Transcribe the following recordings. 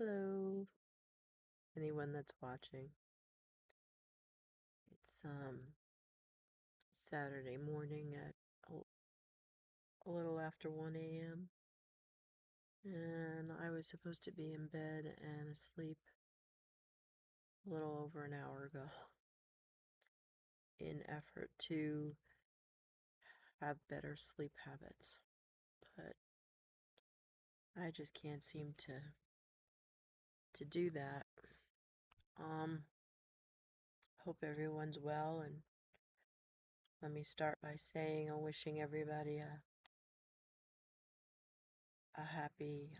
Hello, anyone that's watching. It's Saturday morning at a little after 1 a.m. and I was supposed to be in bed and asleep a little over an hour ago in effort to have better sleep habits. But I just can't seem to do that. Um Hope everyone's well, and let me start by saying I'm wishing everybody a happy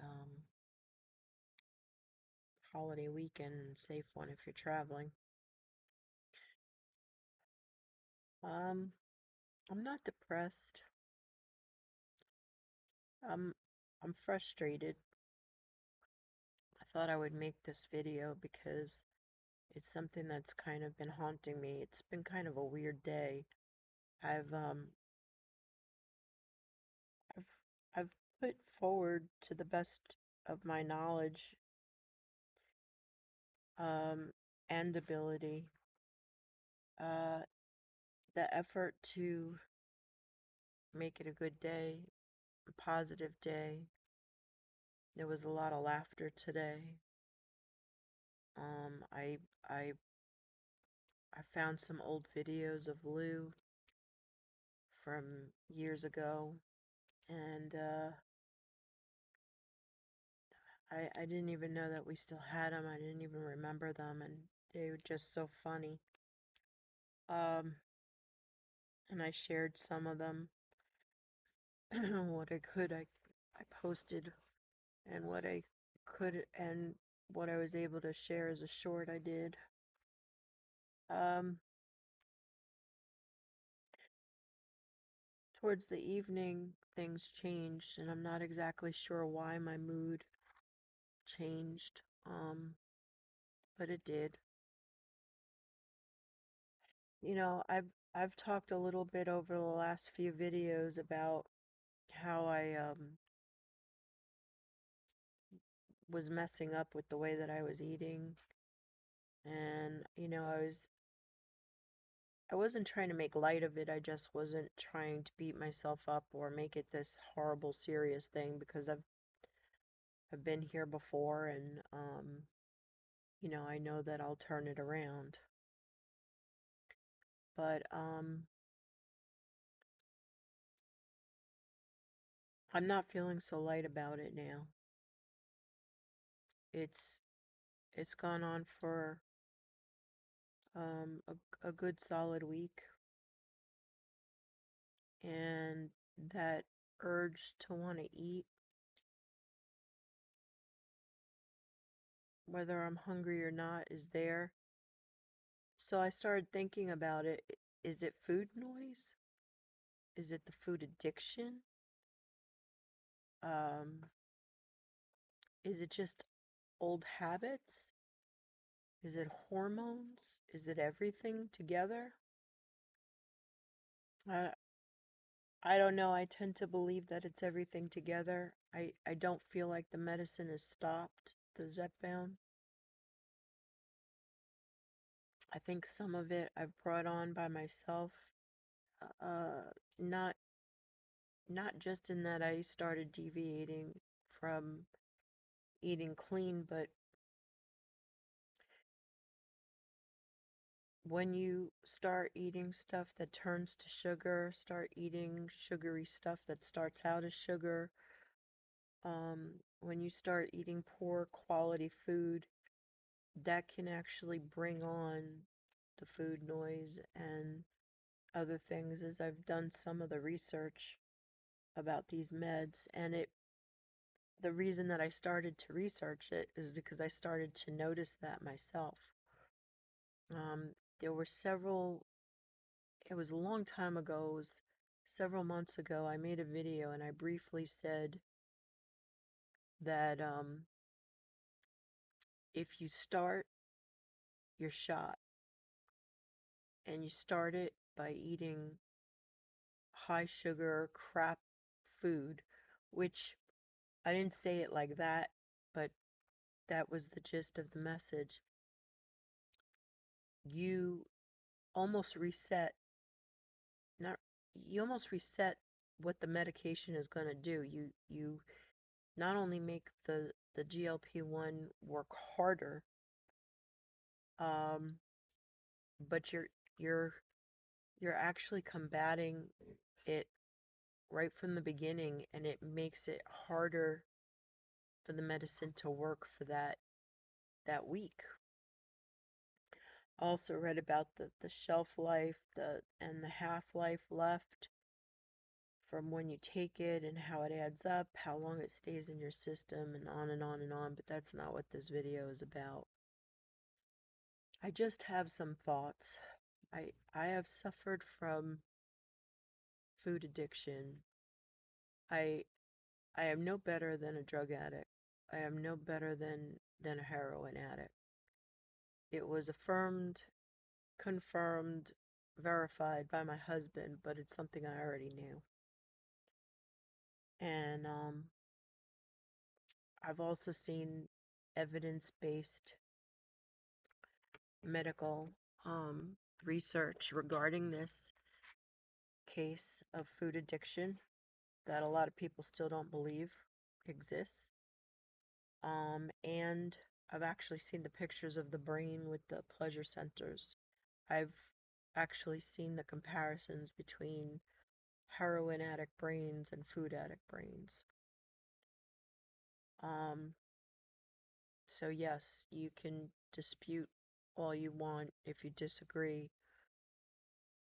holiday weekend and safe one if you're traveling. Um, I'm not depressed. I'm I'm frustrated. I thought I would make this video because it's something that's kind of been haunting me. It's been kind of a weird day. I've um I've I've put forward to the best of my knowledge um and ability uh the effort to make it a good day, a positive day. There was a lot of laughter today. Um, I I I found some old videos of Lou from years ago, and I didn't even know that we still had them. I didn't even remember them, and they were just so funny. Um, and I shared some of them. What I could, I posted, and what I could, and what I was able to share as a short, I did. Um, Towards the evening, things changed, and I'm not exactly sure why my mood changed. But it did. I've talked a little bit over the last few videos about how I was messing up with the way that I was eating, and I wasn't trying to make light of it. I just wasn't trying to beat myself up or make it this horrible serious thing because I've been here before, and I know that I'll turn it around. But I'm not feeling so light about it now. It's it's gone on for a good solid week, and that urge to want to eat, whether I'm hungry or not, is there. So I started thinking about it. Is it food noise? Is it the food addiction? Um, is it just old habits? Is it hormones? Is it everything together? I, I don't know. I tend to believe that it's everything together. I don't feel like the medicine has stopped, the Zepbound. I think some of it I've brought on by myself. Uh, not not just in that I started deviating from eating clean, but when you start eating stuff that turns to sugar, start eating sugary stuff that starts out as sugar, when you start eating poor quality food, that can actually bring on the food noise and other things. As I've done some of the research about these meds, and the reason that I started to research it is because I started to notice that myself. There were several, it was a long time ago, it was several months ago, I made a video and I briefly said that if you start your shot and you start it by eating high sugar crap food, which I didn't say it like that, but that was the gist of the message. You almost reset, not, you almost reset what the medication is going to do. You not only make the GLP-1 work harder, um, but you're you're actually combating it right from the beginning, and it makes it harder for the medicine to work for that week. Also read about the shelf life, and the half-life left from when you take it, and how it adds up, how long it stays in your system, and on and on and on, but that's not what this video is about. I just have some thoughts. I have suffered from food addiction. I I am no better than a drug addict. I am no better than a heroin addict. It was affirmed, confirmed, verified by my husband, but it's something I already knew. And I've also seen evidence-based medical um, research regarding this case of food addiction that a lot of people still don't believe exists. And I've actually seen the pictures of the brain with the pleasure centers. I've actually seen the comparisons between heroin addict brains and food addict brains. Um, so yes, you can dispute all you want if you disagree,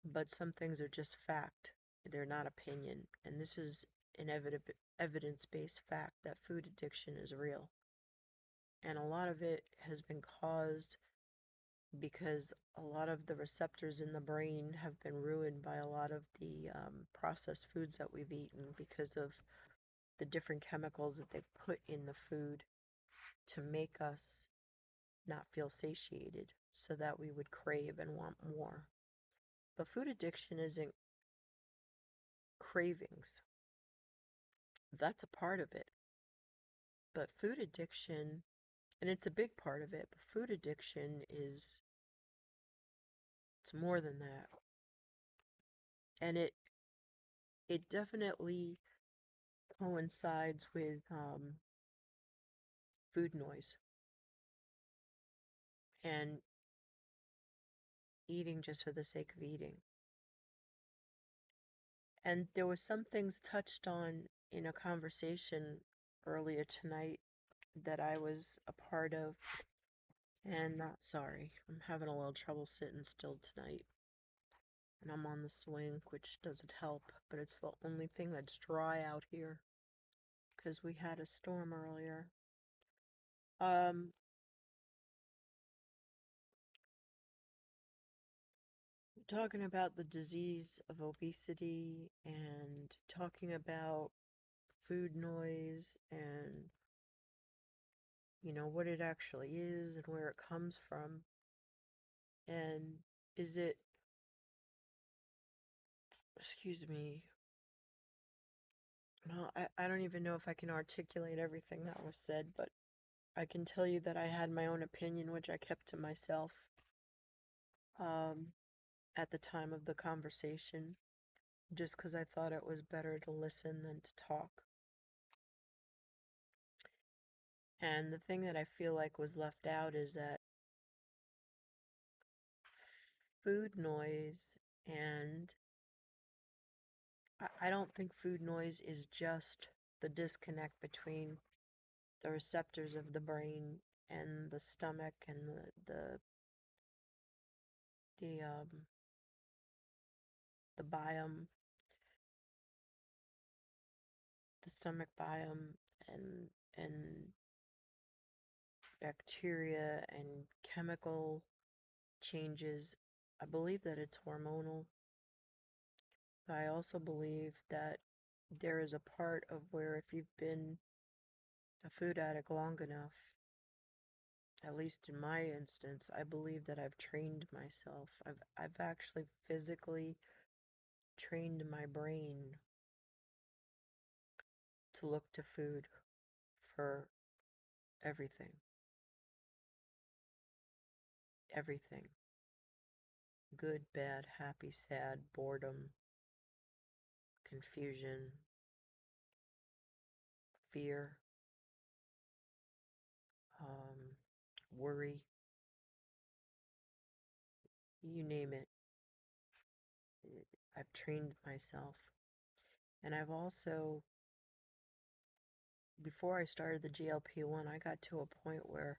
but some things are just fact. They're not opinion. And this is an evidence-based fact that food addiction is real. And a lot of it has been caused because a lot of the receptors in the brain have been ruined by a lot of the processed foods that we've eaten because of the different chemicals that they've put in the food to make us not feel satiated so that we would crave and want more. But food addiction isn't cravings. That's a part of it. But food addiction, and it's a big part of it, but food addiction it's more than that. And it definitely coincides with food noise and eating just for the sake of eating. And there were some things touched on in a conversation earlier tonight that I was a part of. And sorry, I'm having a little trouble sitting still tonight. And I'm on the swing, which doesn't help, but it's the only thing that's dry out here because we had a storm earlier. Um, Talking about the disease of obesity and talking about food noise and what it actually is and where it comes from, and is it, excuse me, well, I don't even know if I can articulate everything that was said, but I can tell you that I had my own opinion, which I kept to myself um, at the time of the conversation, just because I thought it was better to listen than to talk. And the thing that I feel like was left out is that food noise, and I don't think food noise is just the disconnect between the receptors of the brain and the stomach and the the biome, the stomach biome, and bacteria and chemical changes. I believe that it's hormonal. But I also believe that there is a part of where if you've been a food addict long enough, at least in my instance, I believe that I've trained myself. I've actually physically trained my brain to look to food for everything. everything. Good, bad, happy, sad, boredom, confusion, fear, um, worry, you name it. I've trained myself. And I've also, before I started the GLP-1, I got to a point where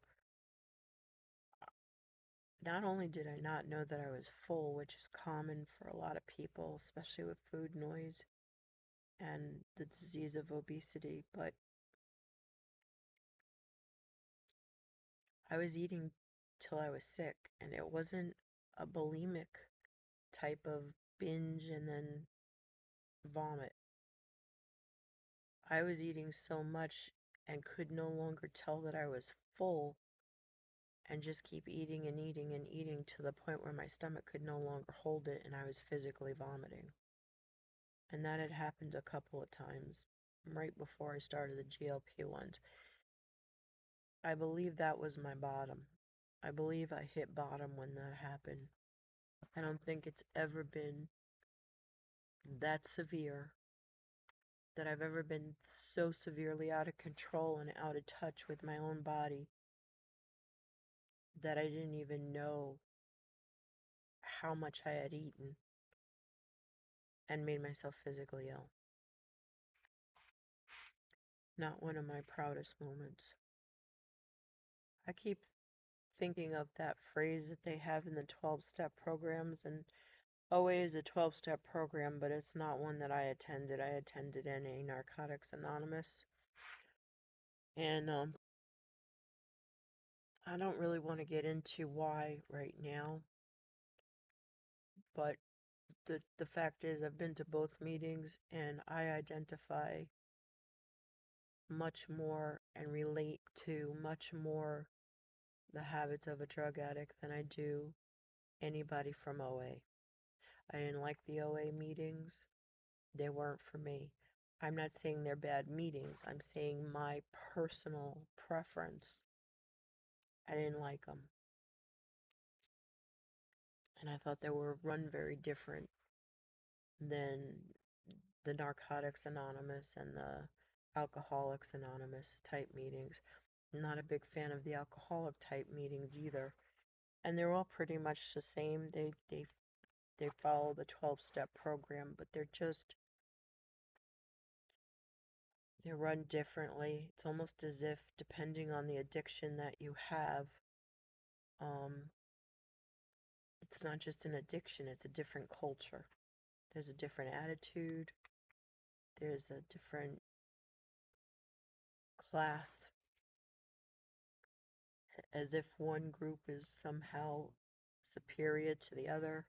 not only did I not know that I was full, which is common for a lot of people, especially with food noise and the disease of obesity, but I was eating till I was sick, and it wasn't a bulimic type of binge and then vomit. I was eating so much and could no longer tell that I was full and just keep eating and eating and eating to the point where my stomach could no longer hold it and I was physically vomiting. And that had happened a couple of times right before I started the GLP-1s. I believe that was my bottom. I believe I hit bottom when that happened. I don't think it's ever been that severe, that I've ever been so severely out of control and out of touch with my own body that I didn't even know how much I had eaten and made myself physically ill. Not one of my proudest moments. I keep thinking of that phrase that they have in the 12-step programs, and OA is a 12-step program, but it's not one that I attended. I attended NA, Narcotics Anonymous, and I don't really want to get into why right now, but the fact is I've been to both meetings and I identify much more and relate to much more the habits of a drug addict than I do anybody from OA. I didn't like the OA meetings. They weren't for me. I'm not saying they're bad meetings. I'm saying my personal preference. I didn't like them. And I thought they were run very different than the Narcotics Anonymous and the Alcoholics Anonymous type meetings. I'm not a big fan of the alcoholic type meetings either. And they're all pretty much the same. They follow the 12-step program, but they're run differently. It's almost as if, depending on the addiction that you have, um, it's not just an addiction, it's a different culture. There's a different attitude, there's a different class, as if one group is somehow superior to the other.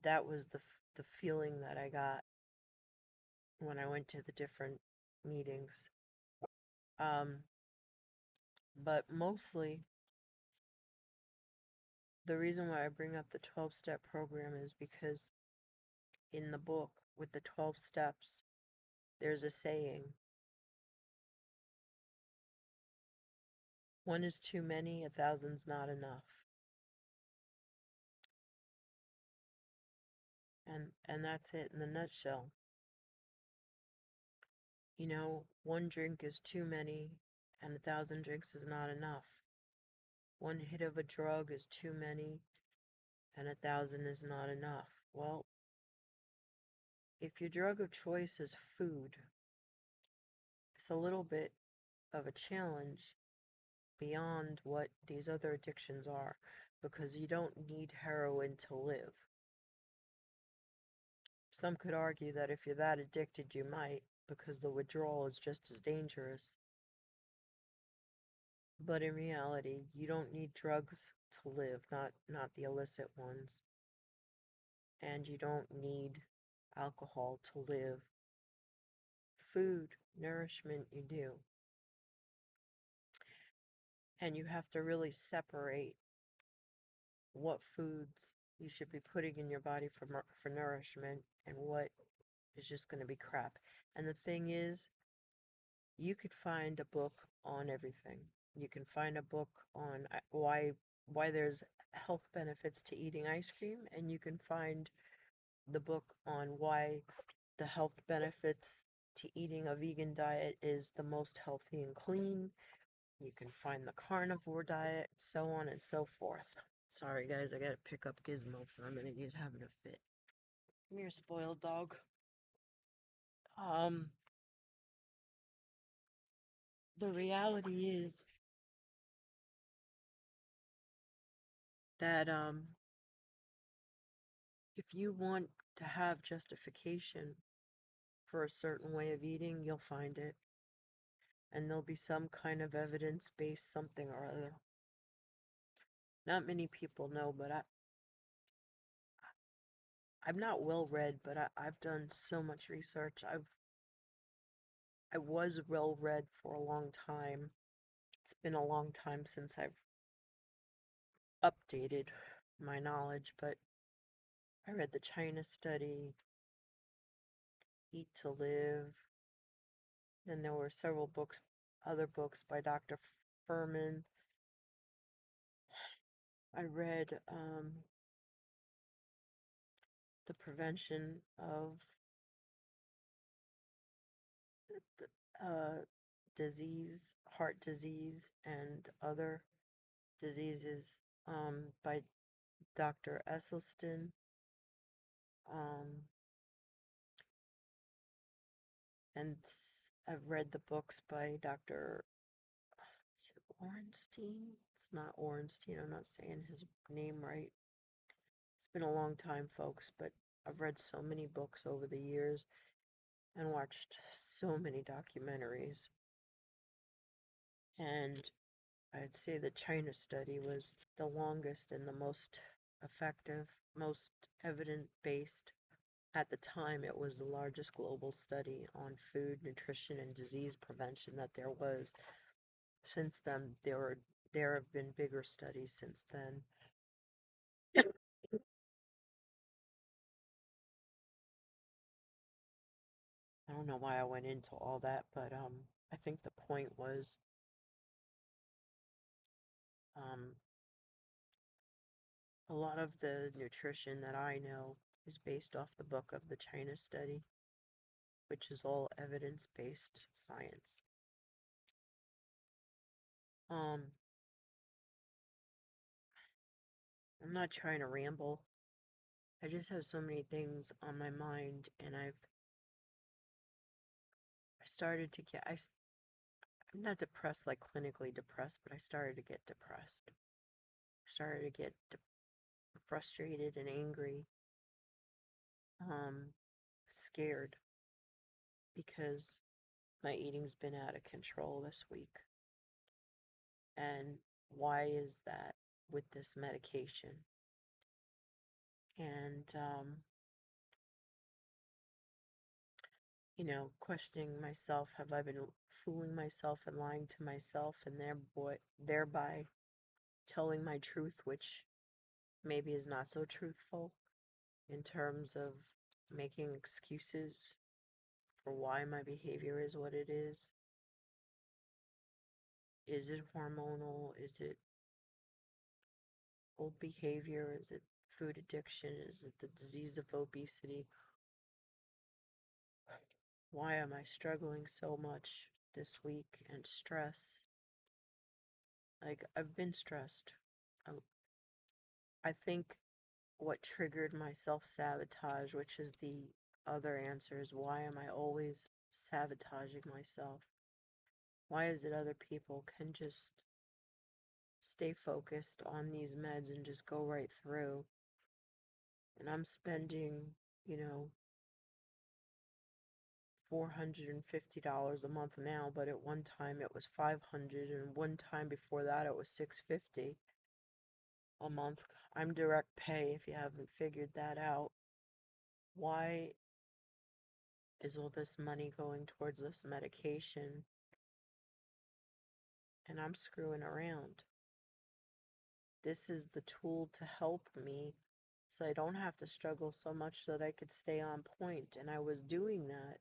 That was the feeling that I got when I went to the different meetings. Um, but mostly, the reason why I bring up the 12-step program is because in the book with the 12 steps, there's a saying, one is too many, 1000's not enough. And that's it in a nutshell. You know, one drink is too many, and 1000 drinks is not enough. One hit of a drug is too many, and 1000 is not enough. Well, if your drug of choice is food, it's a little bit of a challenge beyond what these other addictions are, because you don't need heroin to live. Some could argue that if you're that addicted, you might, because the withdrawal is just as dangerous. But in reality, you don't need drugs to live, not the illicit ones. And you don't need alcohol to live. Food, nourishment, you do. And you have to really separate what foods you should be putting in your body for nourishment and what is just going to be crap. And the thing is, you could find a book on everything. You can find a book on why there's health benefits to eating ice cream, and you can find the book on why the health benefits to eating a vegan diet is the most healthy and clean. You can find the carnivore diet, so on and so forth. Sorry guys, I gotta pick up Gizmo for a minute. He's having a fit. Come here, spoiled dog. Um, the reality is that if you want to have justification for a certain way of eating, you'll find it. And there'll be some kind of evidence-based something or other. Not many people know, but I'm not well read, but I've done so much research. I was well read for a long time. It's been a long time since I've updated my knowledge, but I read the China study, Eat to Live. Then there were several books, other books by Dr. Furman. I read the prevention of uh, disease, heart disease, and other diseases by Dr. Esselstyn. Um, and I've read the books by Dr. Is it Ornstein? It's not Ornstein. I'm not saying his name right. It's been a long time, folks, but I've read so many books over the years and watched so many documentaries. And I'd say the China study was the longest and the most effective, most evidence-based. At the time, it was the largest global study on food, nutrition, and disease prevention that there was. Since then, there have been bigger studies since then. I don't know why I went into all that, but I think the point was um, a lot of the nutrition that I know is based off the book of the China study, which is all evidence-based science. Um, I'm not trying to ramble. I just have so many things on my mind, and I started to get, I'm not depressed like clinically depressed, but I started to get depressed. I started to get frustrated and angry, scared because my eating's been out of control this week. And why is that with this medication? And, questioning myself, have I been fooling myself and lying to myself and thereby telling my truth, which maybe is not so truthful in terms of making excuses for why my behavior is what it is? Is it hormonal? Is it old behavior? Is it food addiction? Is it the disease of obesity? Why am I struggling so much this week and stress? Like, I've been stressed. I, I think what triggered my self-sabotage, which is the other answer, is why am I always sabotaging myself? Why is it other people can just stay focused on these meds and just go right through? And I'm spending, you know, $450 a month now, but at one time it was 500, and one time before that it was 650 a month. I'm direct pay if you haven't figured that out. Why is all this money going towards this medication and I'm screwing around? This is the tool to help me so I don't have to struggle so much so that I could stay on point, and I was doing that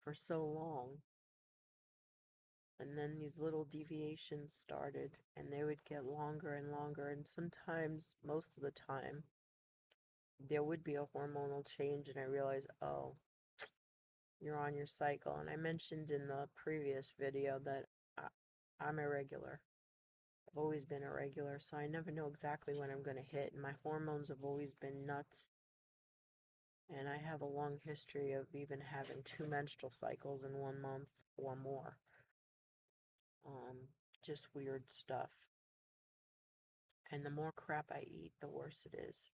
for so long. And then these little deviations started, and they would get longer and longer, and sometimes, most of the time, there would be a hormonal change, and I realized, oh, you're on your cycle. And I mentioned in the previous video that I, I'm irregular. I've always been irregular, so I never know exactly when I'm going to hit, and my hormones have always been nuts. And I have a long history of even having 2 menstrual cycles in 1 month or more. Just weird stuff. And the more crap I eat, the worse it is.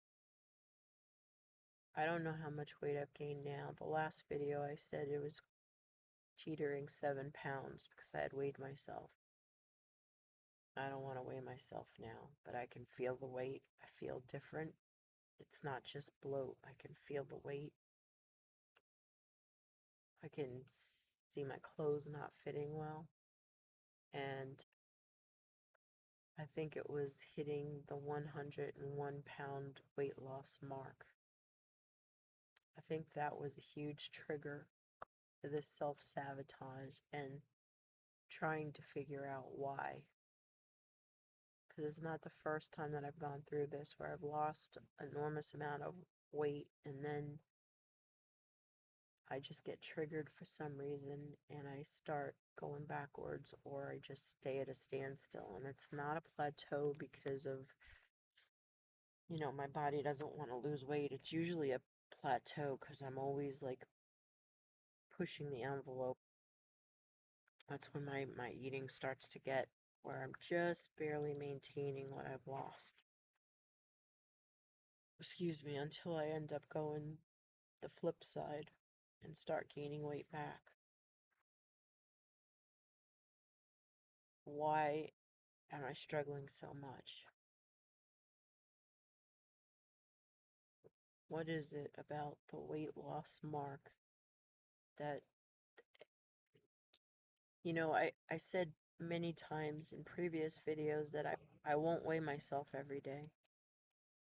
I don't know how much weight I've gained now. The last video I said it was teetering 7 pounds because I had weighed myself. I don't want to weigh myself now, but I can feel the weight. I feel different. It's not just bloat. I can feel the weight. I can see my clothes not fitting well. And I think it was hitting the 101-pound weight loss mark. I think that was a huge trigger for this self-sabotage and trying to figure out why. Because it's not the first time that I've gone through this where I've lost an enormous amount of weight and then I just get triggered for some reason and I start going backwards or I just stay at a standstill. And it's not a plateau because of, my body doesn't want to lose weight. It's usually a plateau because I'm always like pushing the envelope. That's when my eating starts to get where I'm just barely maintaining what I've lost. Excuse me, until I end up going the flip side and start gaining weight back. Why am I struggling so much? What is it about the weight loss mark that, I said many times in previous videos that I won't weigh myself every day.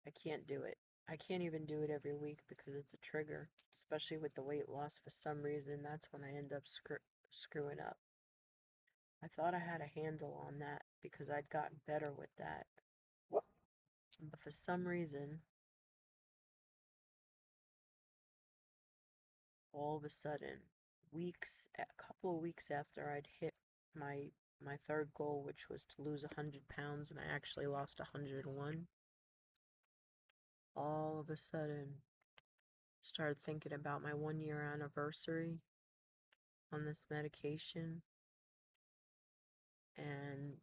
I can't do it. I can't even do it every week because it's a trigger, especially with the weight loss. For some reason, that's when I end up screwing up. I thought I had a handle on that because I'd gotten better with that. But for some reason, all of a sudden, a couple of weeks after I'd hit my third goal, which was to lose 100 pounds, and I actually lost 101, all of a sudden, started thinking about my 1 year anniversary on this medication and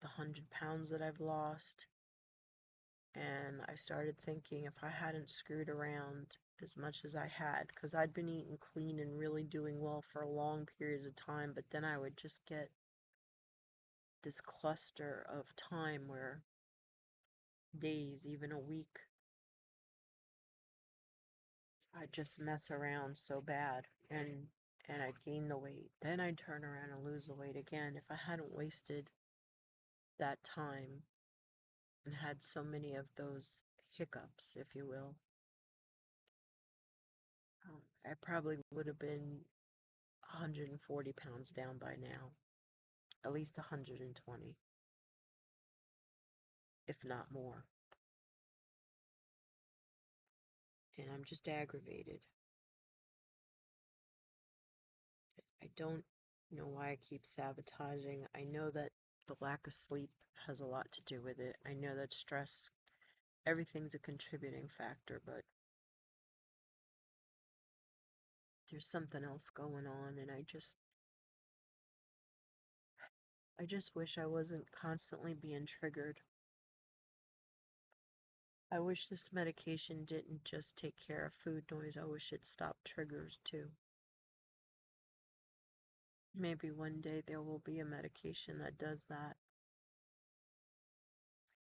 the 100 pounds that I've lost. And I started thinking if I hadn't screwed around as much as I had, because I'd been eating clean and really doing well for long periods of time, but then I would just get this cluster of time where days, even a week, I'd just mess around so bad and I'd gain the weight. Then I'd turn around and lose the weight again. If I hadn't wasted that time and had so many of those hiccups, if you will, I probably would have been 140 pounds down by now, at least 120, if not more. And I'm just aggravated. I don't know why I keep sabotaging. I know that the lack of sleep has a lot to do with it. I know that stress, everything's a contributing factor, but there's something else going on, and I just wish I wasn't constantly being triggered. I wish this medication didn't just take care of food noise. I wish it stopped triggers too. Maybe one day there will be a medication that does that.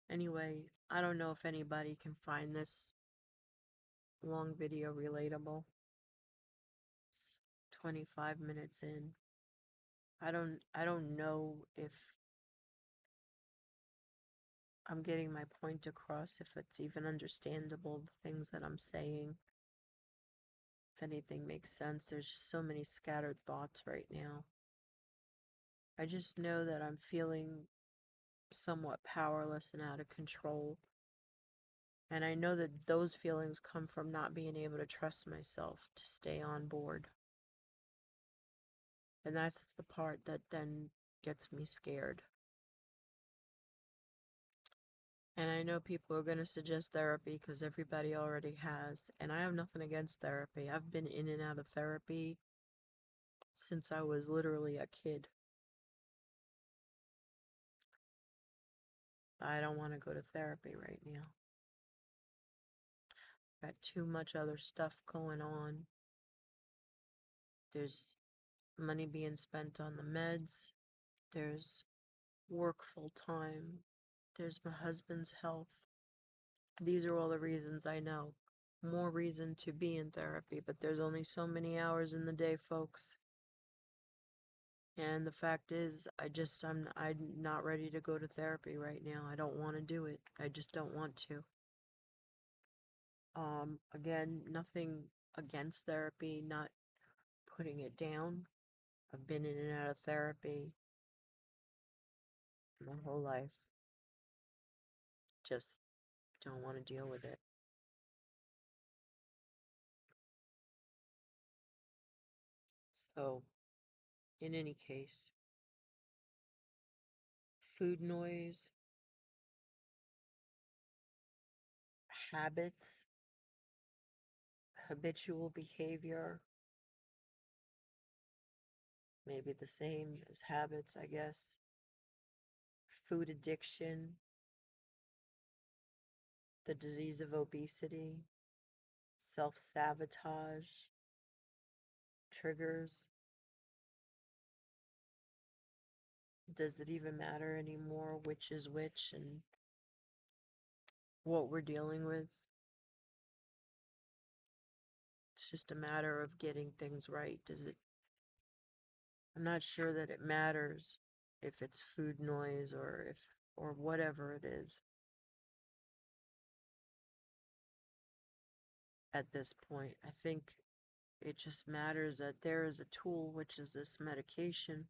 Anyway, I don't know if anybody can find this long video relatable. It's 25 minutes in. I don't know if I'm getting my point across, if it's even understandable, the things that I'm saying. If anything makes sense, there's just so many scattered thoughts right now. I just know that I'm feeling somewhat powerless and out of control. And I know that those feelings come from not being able to trust myself to stay on board. And that's the part that then gets me scared. And I know people are going to suggest therapy because everybody already has. And I have nothing against therapy. I've been in and out of therapy since I was literally a kid. I don't want to go to therapy right now. Got too much other stuff going on. There's money being spent on the meds. There's work full time. There's my husband's health. These are all the reasons I know. More reason to be in therapy, but there's only so many hours in the day, folks. And the fact is, I'm not ready to go to therapy right now. I don't want to do it. I just don't want to. Again, nothing against therapy, not putting it down. I've been in and out of therapy my whole life. Just don't want to deal with it. So, in any case, food noise, habits, habitual behavior, maybe the same as habits, I guess, food addiction, the disease of obesity, self-sabotage, triggers. Does it even matter anymore which is which and what we're dealing with? It's just a matter of getting things right. I'm not sure that it matters if it's food noise or whatever it is at this point. I think it just matters that there is a tool, which is this medication,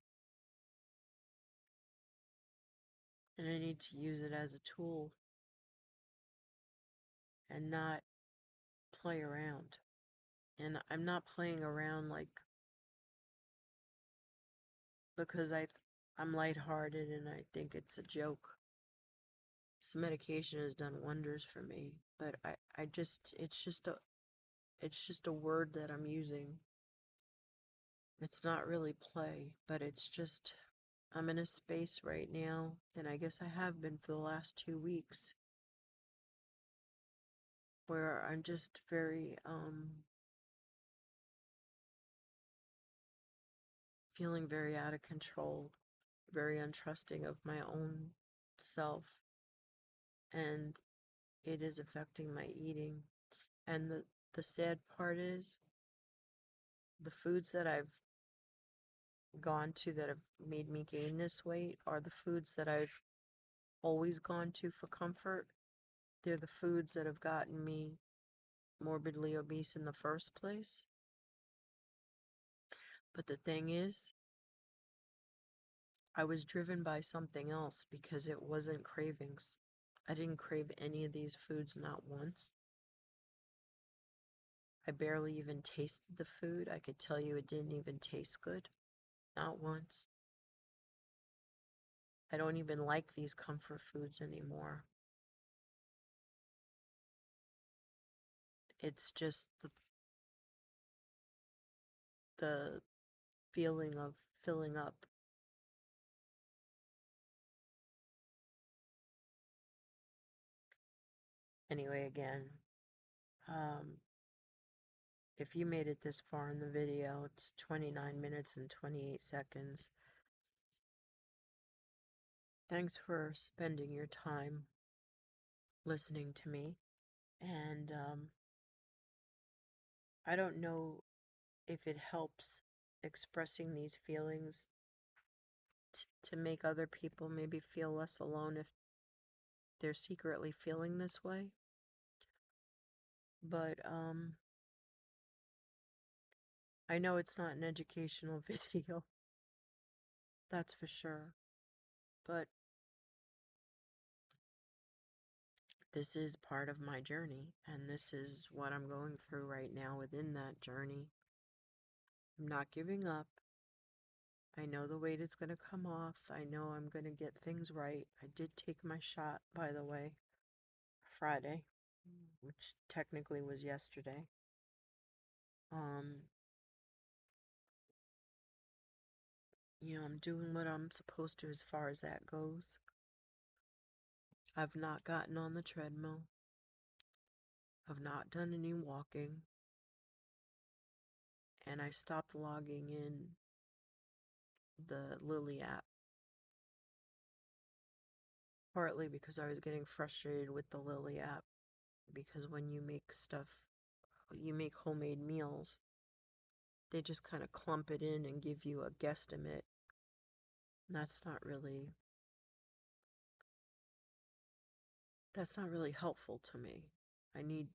and I need to use it as a tool and not play around. And I'm not playing around like because I'm lighthearted and I think it's a joke. This medication has done wonders for me, but I just it's just a word that I'm using. It's not really play, but it's just I'm in a space right now, and I guess I have been for the last 2 weeks, where I'm just very feeling very out of control, very untrusting of my own self, and it is affecting my eating. And the sad part is the foods that I've gone to that have made me gain this weight are the foods that I've always gone to for comfort. They're the foods that have gotten me morbidly obese in the first place. But the thing is, I was driven by something else because it wasn't cravings. I didn't crave any of these foods, not once. I barely even tasted the food. I could tell you it didn't even taste good, not once. I don't even like these comfort foods anymore. It's just the feeling of filling up. Anyway, again, um, if you made it this far in the video, it's 29 minutes and 28 seconds. Thanks for spending your time listening to me. And I don't know if it helps expressing these feelings to make other people maybe feel less alone if they're secretly feeling this way. But I know it's not an educational video. that's for sure. But this is part of my journey, and this is what I'm going through right now within that journey. I'm not giving up. I know the weight is going to come off. I know I'm going to get things right. I did take my shot, by the way, Friday, which technically was yesterday. Um, I'm doing what I'm supposed to as far as that goes. I've not gotten on the treadmill. I've not done any walking. And I stopped logging in the Lily app. Partly because I was getting frustrated with the Lily app. Because when you make homemade meals, they just kind of clump it in and give you a guesstimate. And that's not really helpful to me. I need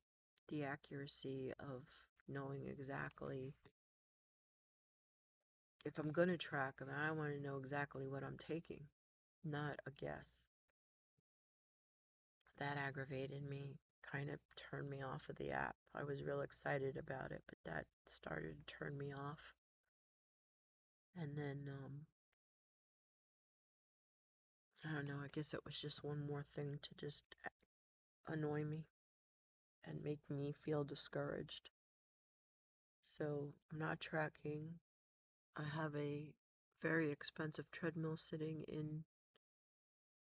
the accuracy of knowing exactly, if I'm going to track, then I want to know exactly what I'm taking, not a guess. That aggravated me, kind of turned me off of the app. I was real excited about it, but that started to turn me off. And then, I don't know, I guess it was just one more thing to just annoy me and make me feel discouraged. So I'm not tracking. I have a very expensive treadmill sitting in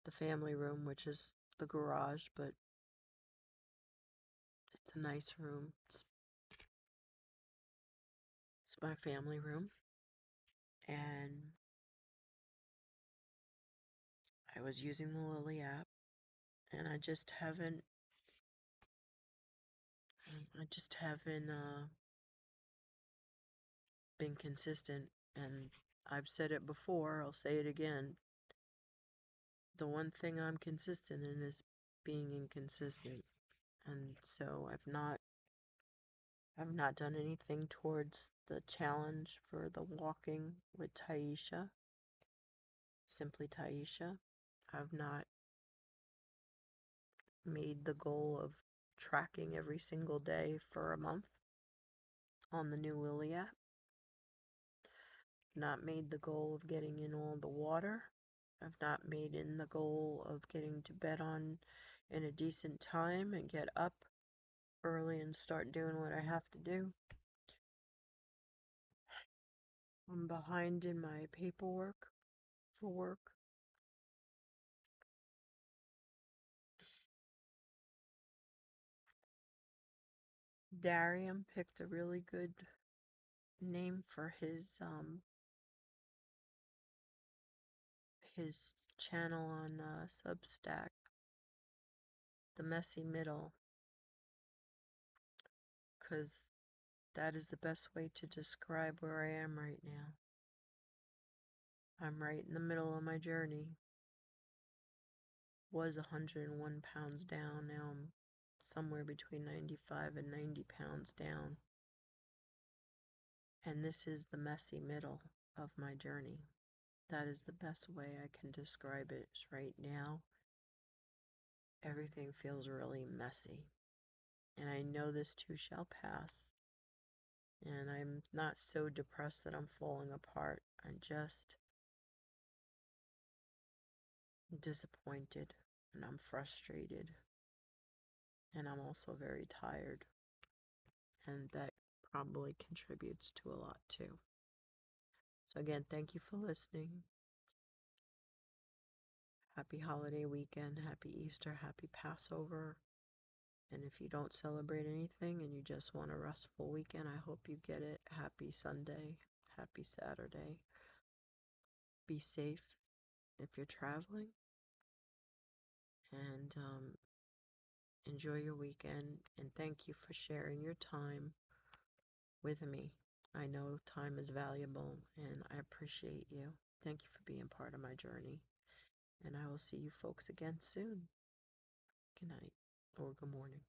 the family room, which is the garage, but it's a nice room. It's my family room. And I was using the Lily app, and I just haven't been consistent. And I've said it before, I'll say it again. The one thing I'm consistent in is being inconsistent. And so I've not done anything towards the challenge for the walking with Taisha, simply Taisha. I've not made the goal of tracking every single day for a month on the new Lily app. Not made the goal of getting in all the water. I've not made in the goal of getting to bed on in a decent time and get up early and start doing what I have to do. I'm behind in my paperwork for work. Darian picked a really good name for his channel on Substack, The Messy Middle, because that is the best way to describe where I am right now. I'm right in the middle of my journey. Was 101 pounds down, now I'm somewhere between 95 and 90 pounds down. And this is the messy middle of my journey. That is the best way I can describe it. Right now, everything feels really messy. And I know this too shall pass. And I'm not so depressed that I'm falling apart. I'm just disappointed and I'm frustrated. And I'm also very tired. And that probably contributes to a lot too. So again, thank you for listening. Happy holiday weekend, happy Easter, happy Passover. And if you don't celebrate anything and you just want a restful weekend, I hope you get it. Happy Sunday, happy Saturday. Be safe if you're traveling. And enjoy your weekend. And thank you for sharing your time with me. I know time is valuable and I appreciate you. Thank you for being part of my journey. And I will see you folks again soon. Good night or good morning.